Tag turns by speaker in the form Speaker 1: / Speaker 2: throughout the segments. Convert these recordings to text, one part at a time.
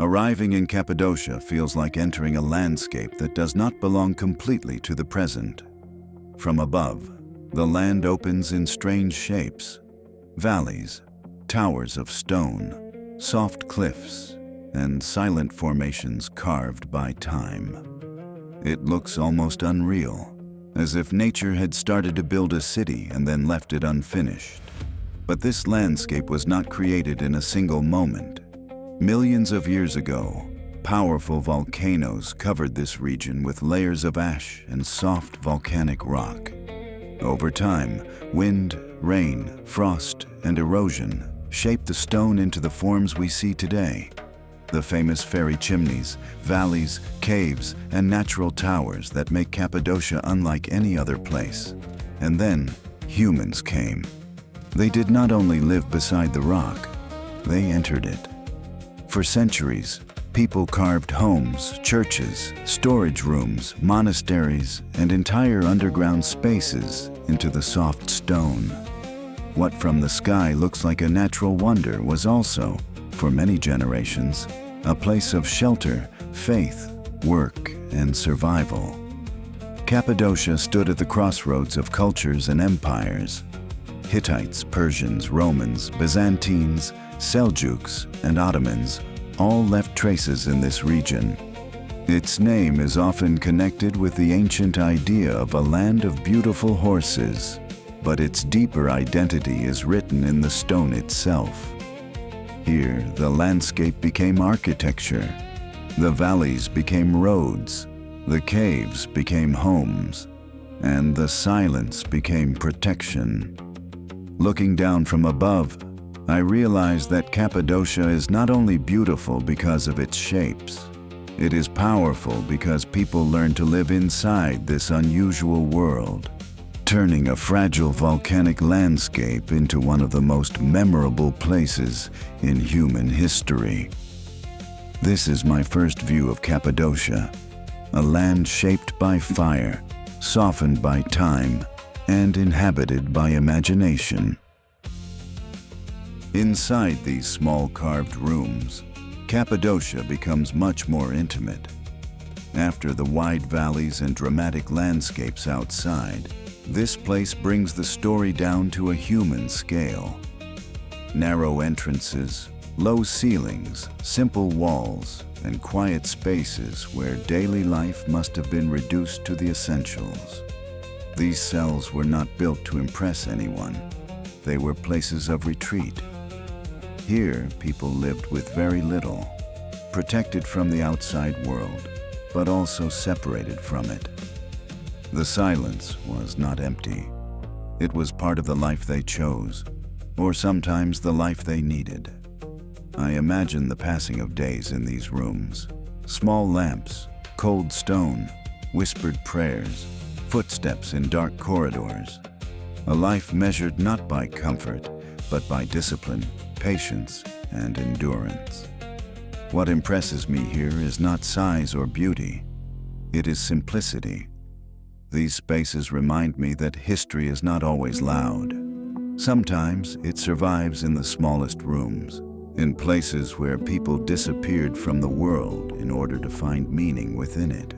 Speaker 1: Arriving in Cappadocia feels like entering a landscape that does not belong completely to the present. From above, the land opens in strange shapes: valleys, towers of stone, soft cliffs, and silent formations carved by time. It looks almost unreal, as if nature had started to build a city and then left it unfinished. But this landscape was not created in a single moment. Millions of years ago, powerful volcanoes covered this region with layers of ash and soft volcanic rock. Over time, wind, rain, frost, and erosion shaped the stone into the forms we see today. The famous fairy chimneys, valleys, caves, and natural towers that make Cappadocia unlike any other place. And then, humans came. They did not only live beside the rock, they entered it. For centuries, people carved homes, churches, storage rooms, monasteries, and entire underground spaces into the soft stone. What from the sky looks like a natural wonder was also, for many generations, a place of shelter, faith, work, and survival. Cappadocia stood at the crossroads of cultures and empires. Hittites, Persians, Romans, Byzantines, Seljuks, and Ottomans all left traces in this region. Its name is often connected with the ancient idea of a land of beautiful horses, but its deeper identity is written in the stone itself. Here, the landscape became architecture. The valleys became roads, the caves became homes, and the silence became protection. Looking down from above, I realized that Cappadocia is not only beautiful because of its shapes, it is powerful because people learned to live inside this unusual world, turning a fragile volcanic landscape into one of the most memorable places in human history. This is my first view of Cappadocia, a land shaped by fire, softened by time, and inhabited by imagination. Inside these small carved rooms, Cappadocia becomes much more intimate. After the wide valleys and dramatic landscapes outside, this place brings the story down to a human scale. Narrow entrances, low ceilings, simple walls, and quiet spaces where daily life must have been reduced to the essentials. These cells were not built to impress anyone. They were places of retreat. Here, people lived with very little, protected from the outside world, but also separated from it. The silence was not empty. It was part of the life they chose, or sometimes the life they needed. I imagine the passing of days in these rooms. Small lamps, cold stone, whispered prayers, footsteps in dark corridors. A life measured not by comfort, but by discipline, patience, and endurance. What impresses me here is not size or beauty. It is simplicity. These spaces remind me that history is not always loud. Sometimes it survives in the smallest rooms, in places where people disappeared from the world in order to find meaning within it.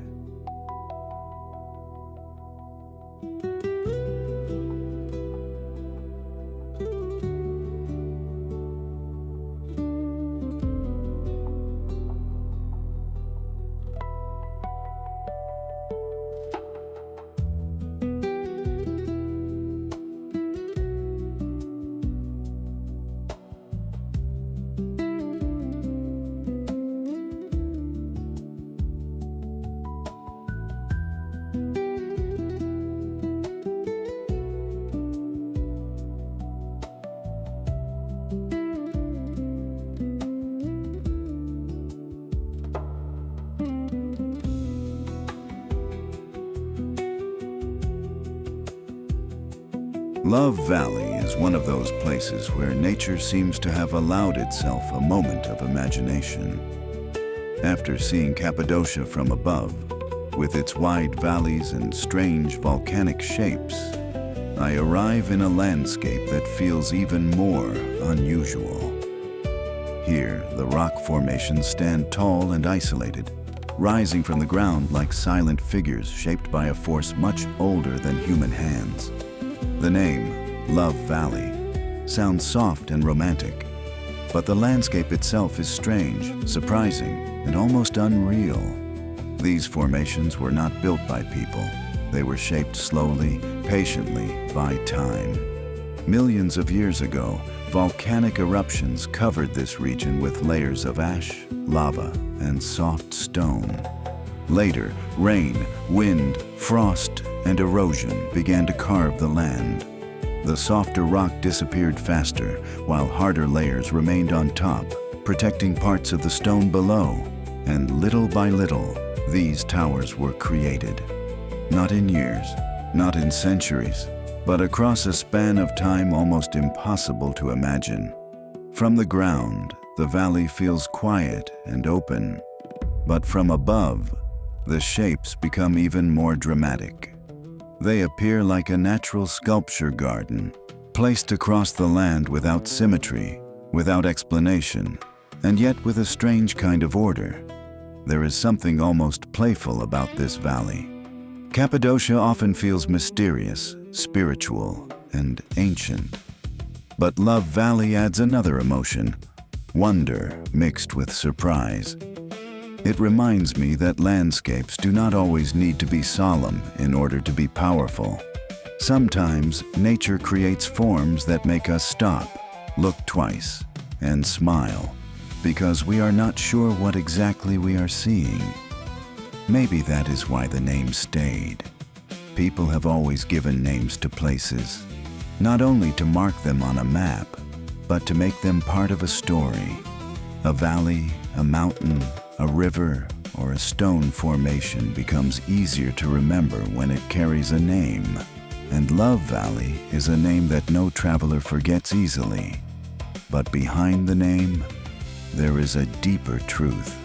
Speaker 1: Love Valley is one of those places where nature seems to have allowed itself a moment of imagination. After seeing Cappadocia from above, with its wide valleys and strange volcanic shapes, I arrive in a landscape that feels even more unusual. Here, the rock formations stand tall and isolated, rising from the ground like silent figures shaped by a force much older than human hands. The name, Love Valley, sounds soft and romantic, but the landscape itself is strange, surprising, and almost unreal. These formations were not built by people. They were shaped slowly, patiently, by time. Millions of years ago, volcanic eruptions covered this region with layers of ash, lava, and soft stone. Later, rain, wind, frost, and erosion began to carve the land. The softer rock disappeared faster, while harder layers remained on top, protecting parts of the stone below. And little by little, these towers were created. Not in years, not in centuries, but across a span of time almost impossible to imagine. From the ground, the valley feels quiet and open, but from above, the shapes become even more dramatic. They appear like a natural sculpture garden, placed across the land without symmetry, without explanation, and yet with a strange kind of order. There is something almost playful about this valley. Cappadocia often feels mysterious, spiritual, and ancient. But Love Valley adds another emotion, wonder mixed with surprise. It reminds me that landscapes do not always need to be solemn in order to be powerful. Sometimes nature creates forms that make us stop, look twice, and smile, because we are not sure what exactly we are seeing. Maybe that is why the name stayed. People have always given names to places, not only to mark them on a map, but to make them part of a story. A valley, a mountain, a river, or a stone formation becomes easier to remember when it carries a name. And Love Valley is a name that no traveler forgets easily. But behind the name, there is a deeper truth.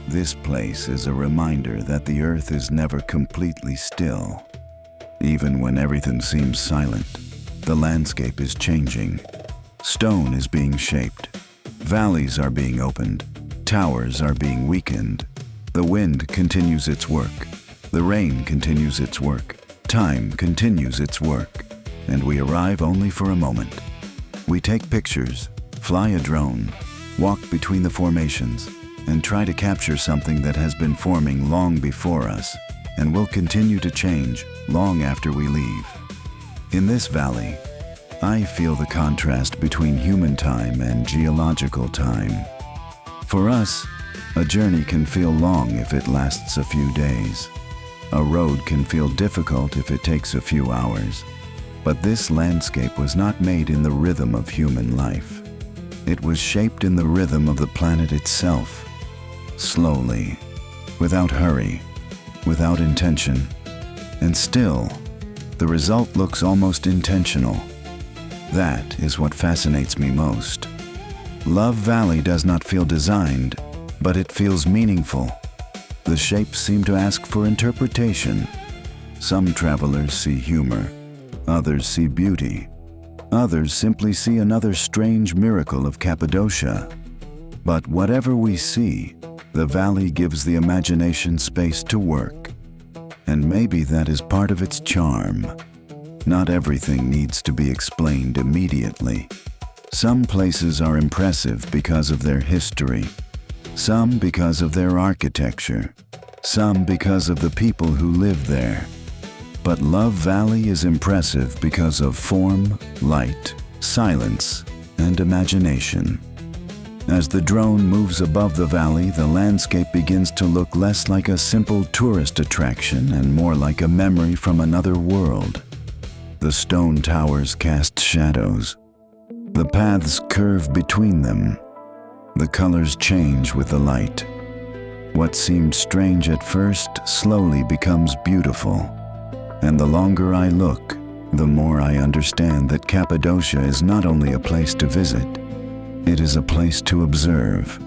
Speaker 1: This place is a reminder that the earth is never completely still. Even when everything seems silent, the landscape is changing. Stone is being shaped. Valleys are being opened. Towers are being weakened. The wind continues its work. The rain continues its work. Time continues its work. And we arrive only for a moment. We take pictures, fly a drone, walk between the formations, and try to capture something that has been forming long before us and will continue to change long after we leave. In this valley, I feel the contrast between human time and geological time. For us, a journey can feel long if it lasts a few days. A road can feel difficult if it takes a few hours. But this landscape was not made in the rhythm of human life. It was shaped in the rhythm of the planet itself. Slowly, without hurry, without intention, and still, the result looks almost intentional. That is what fascinates me most. Love Valley does not feel designed, but it feels meaningful. The shapes seem to ask for interpretation. Some travelers see humor, others see beauty, others simply see another strange miracle of Cappadocia. But whatever we see, the valley gives the imagination space to work. And maybe that is part of its charm. Not everything needs to be explained immediately. Some places are impressive because of their history, some because of their architecture, some because of the people who live there. But Love Valley is impressive because of form, light, silence, and imagination. As the drone moves above the valley, the landscape begins to look less like a simple tourist attraction and more like a memory from another world. The stone towers cast shadows. The paths curve between them. The colors change with the light. What seemed strange at first slowly becomes beautiful. And the longer I look, the more I understand that Cappadocia is not only a place to visit, it is a place to observe,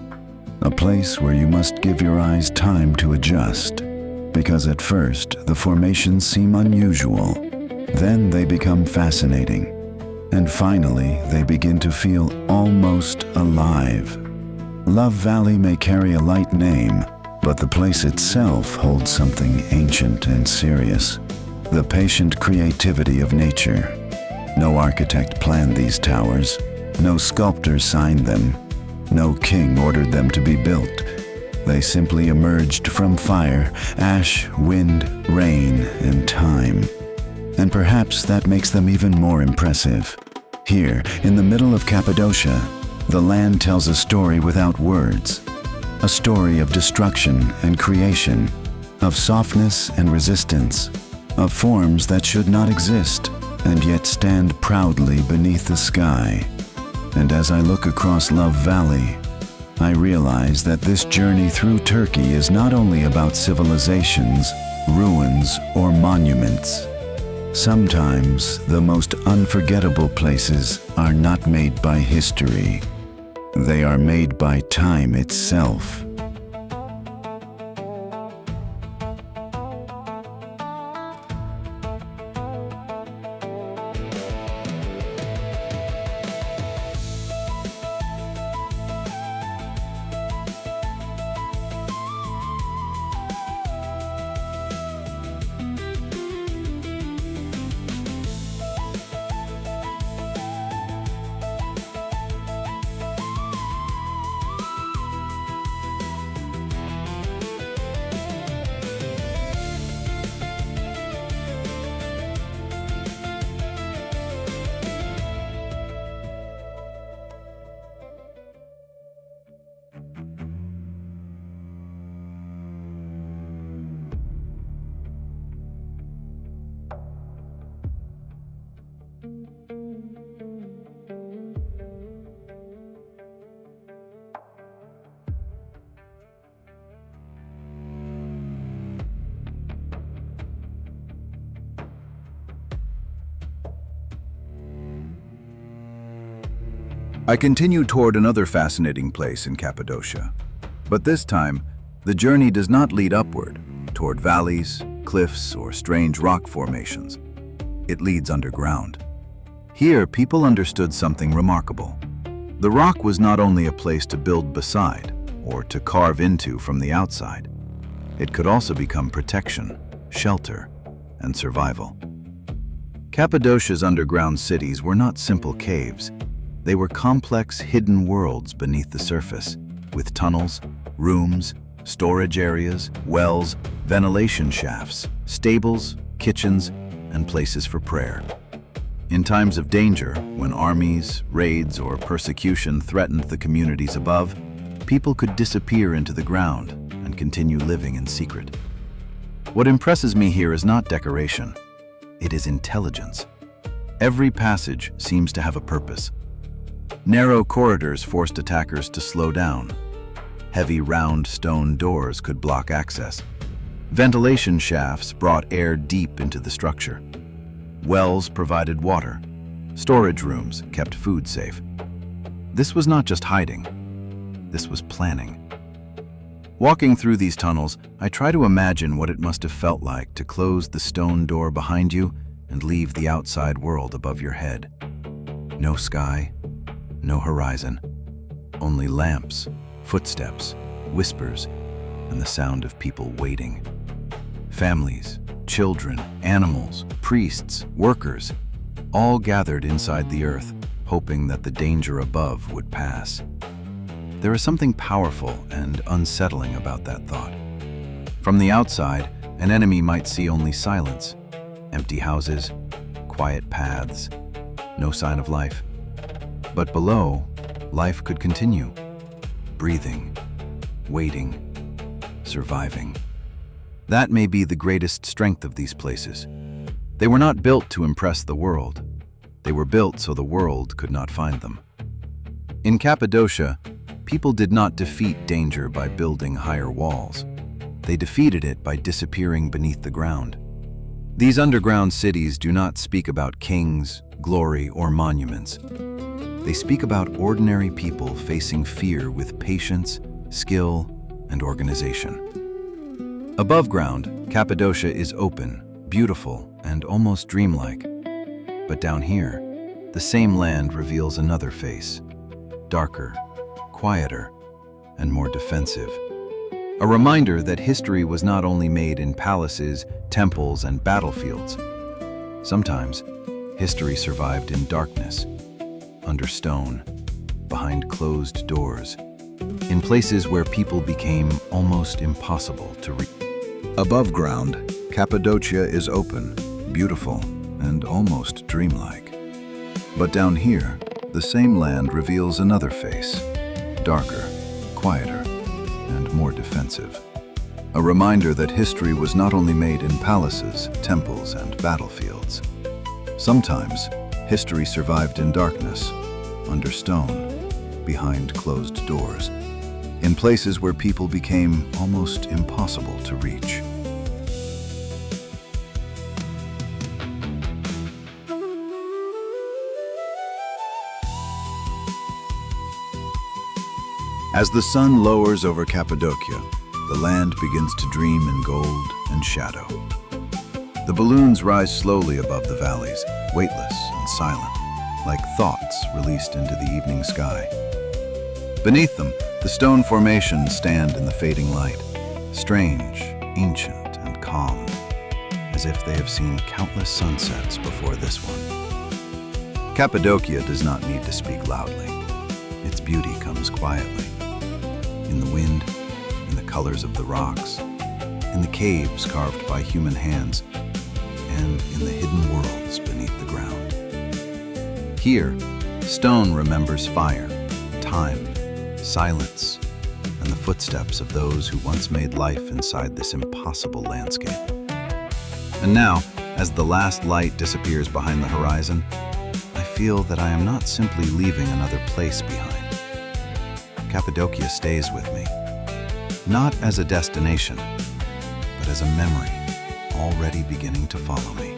Speaker 1: a place where you must give your eyes time to adjust, because at first the formations seem unusual, then they become fascinating, and finally they begin to feel almost alive. Love Valley may carry a light name, but the place itself holds something ancient and serious. The patient creativity of nature. No architect planned these towers. No sculptor signed them. No king ordered them to be built. They simply emerged from fire, ash, wind, rain, and time. And perhaps that makes them even more impressive. Here, in the middle of Cappadocia, the land tells a story without words. A story of destruction and creation, of softness and resistance, of forms that should not exist and yet stand proudly beneath the sky. And as I look across Love Valley, I realize that this journey through Turkey is not only about civilizations, ruins, or monuments. Sometimes the most unforgettable places are not made by history. They are made by time itself.
Speaker 2: I continue toward another fascinating place in Cappadocia. But this time, the journey does not lead upward, toward valleys, cliffs, or strange rock formations. It leads underground. Here, people understood something remarkable. The rock was not only a place to build beside, or to carve into from the outside. It could also become protection, shelter, and survival. Cappadocia's underground cities were not simple caves. They were complex, hidden worlds beneath the surface, with tunnels, rooms, storage areas, wells, ventilation shafts, stables, kitchens, and places for prayer. In times of danger, when armies, raids, or persecution threatened the communities above, people could disappear into the ground and continue living in secret. What impresses me here is not decoration. It is intelligence. Every passage seems to have a purpose. Narrow corridors forced attackers to slow down. Heavy round stone doors could block access. Ventilation shafts brought air deep into the structure. Wells provided water. Storage rooms kept food safe. This was not just hiding. This was planning. Walking through these tunnels, I try to imagine what it must have felt like to close the stone door behind you and leave the outside world above your head. No sky, no horizon, only lamps, footsteps, whispers, and the sound of people waiting. Families, children, animals, priests, workers, all gathered inside the earth, hoping that the danger above would pass. There is something powerful and unsettling about that thought. From the outside, an enemy might see only silence, empty houses, quiet paths, no sign of life. But below, life could continue, breathing, waiting, surviving. That may be the greatest strength of these places. They were not built to impress the world. They were built so the world could not find them. In Cappadocia, people did not defeat danger by building higher walls. They defeated it by disappearing beneath the ground. These underground cities do not speak about kings, glory, or monuments. They speak about ordinary people facing fear with patience, skill, and organization. Above ground, Cappadocia is open, beautiful, and almost dreamlike. But down here, the same land reveals another face, darker, quieter, and more defensive. A reminder that history was not only made in palaces, temples, and battlefields. Sometimes, history survived in darkness, under stone, behind closed doors, in places where people became almost impossible to reach. Above ground, Cappadocia is open, beautiful, and almost dreamlike. But down here, the same land reveals another face, darker, quieter, and more defensive. A reminder that history was not only made in palaces, temples, and battlefields. Sometimes, history survived in darkness, under stone, behind closed doors, in places where people became almost impossible to reach. As the sun lowers over Cappadocia, the land begins to dream in gold and shadow. The balloons rise slowly above the valleys, weightless and silent, like thoughts released into the evening sky. Beneath them, the stone formations stand in the fading light, strange, ancient, and calm, as if they have seen countless sunsets before this one. Cappadocia does not need to speak loudly. Its beauty comes quietly. In the wind, in the colors of the rocks, in the caves carved by human hands, and in the hidden worlds beneath the ground. Here, stone remembers fire, time, silence, and the footsteps of those who once made life inside this impossible landscape. And now, as the last light disappears behind the horizon, I feel that I am not simply leaving another place behind. Cappadocia stays with me, not as a destination, but as a memory already beginning to follow me.